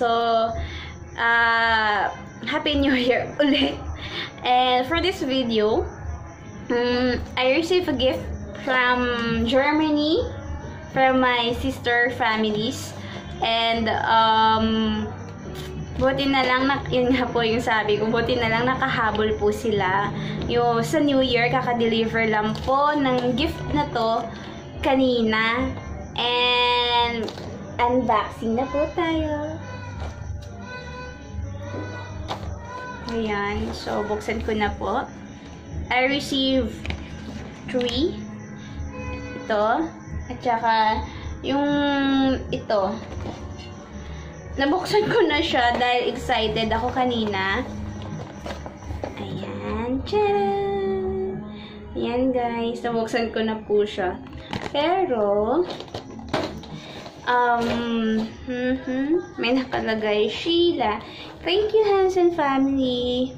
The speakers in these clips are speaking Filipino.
So, Happy New Year ulit. And for this video, I received a gift from Germany, from my sister families. And, buti na lang, yun nga po yung sabi ko, buti na lang nakahabol po sila. Yung sa New Year, kaka-deliver lang po ng gift na to kanina. And, unboxing na po tayo. Ayan. So, buksan ko na po. I received 3. Ito. At saka, yung ito. Nabuksan ko na siya dahil excited ako kanina. Ayan. Tcharan! Ayan, guys. Nabuksan ko na po siya. Pero, may nakalagay, Sheila. Thank you, Hansen family.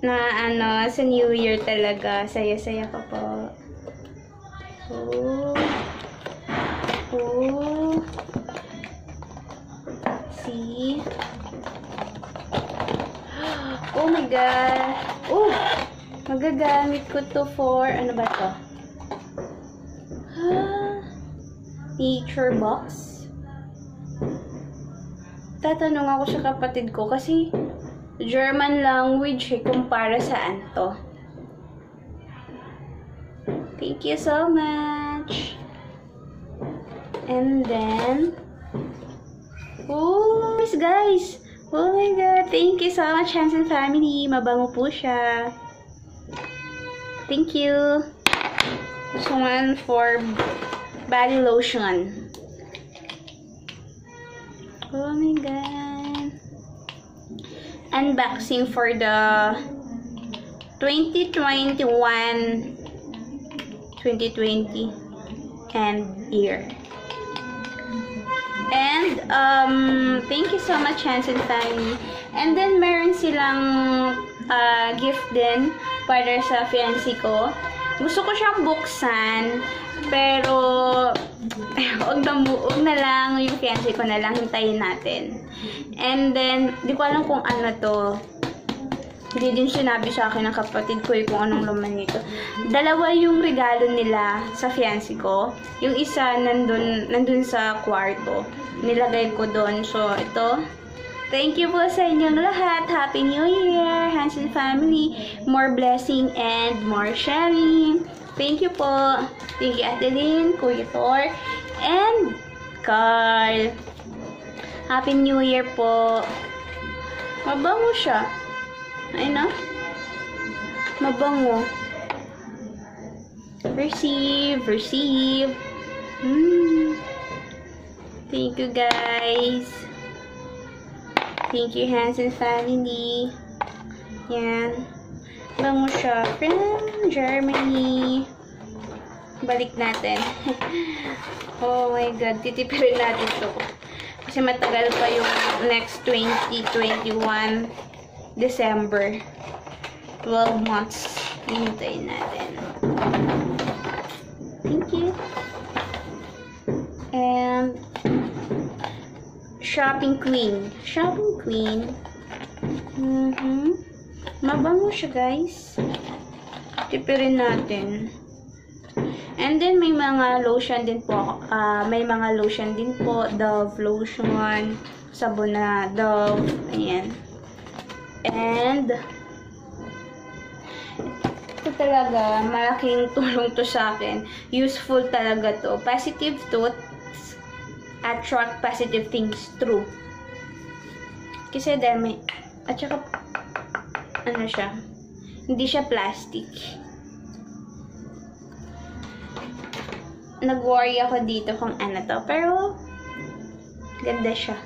Na sa New Year talaga. Saya-saya ko po. See? Oh my God. Oh! Magagamit ko to for, ano ba to? Nature box. Tatanong ako sa kapatid ko kasi German language kung para saan to. Thank you so much. And then, oh, guys. Oh my God. Thank you so much, Hansen family. Mabango po siya. Thank you. This one for body lotion. Oh my God. Unboxing for the 2020 end year. And thank you so much, Hansen family. And then meron silang gift din para sa fiancé ko. Gusto ko siyang buksan, pero wag na lang, yung fiancé ko na lang, hintayin natin. And then, di ko alam kung ano to. Hindi din sinabi sa akin ng kapatid ko kung anong laman nito. Dalawa yung regalo nila sa fiancé ko. Yung isa nandun sa kwarto. Nilagay ko doon. So, ito. Thank you po sa inyong lahat. Happy New Year, Hansen family. More blessing and more sharing. Thank you po. Thank you, Adeline, Kuya Thor, and Carl. Happy New Year po. Mabango siya. Ayun na. Mabango. Receive. Thank you, guys. Thank you, Hansen family. Yan. Bango siya. From Germany. Balik natin. Oh my God. Titipirin natin to. Kasi matagal pa yung next 2021 December. 12 months. Hintayin natin. Thank you. And Shopping Queen. Mabango siya, guys. Tipirin natin. And then, may mga lotion din po. Dove lotion. Sabon na Dove. Ayan. And, ito talaga, malaking tulong to sa akin. Useful talaga to. Positive thoughts attract positive things. True. Kasi dami. At saka, ano siya? Hindi siya plastic. Nag-worry ako dito kung ano to. Pero, ganda siya.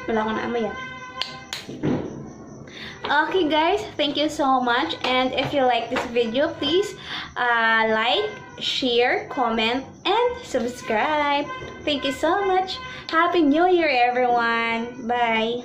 Wala ko na amaya. Okay, guys. Thank you so much. And if you like this video, please like, share, comment, and subscribe. Thank you so much. Happy New Year, everyone. Bye.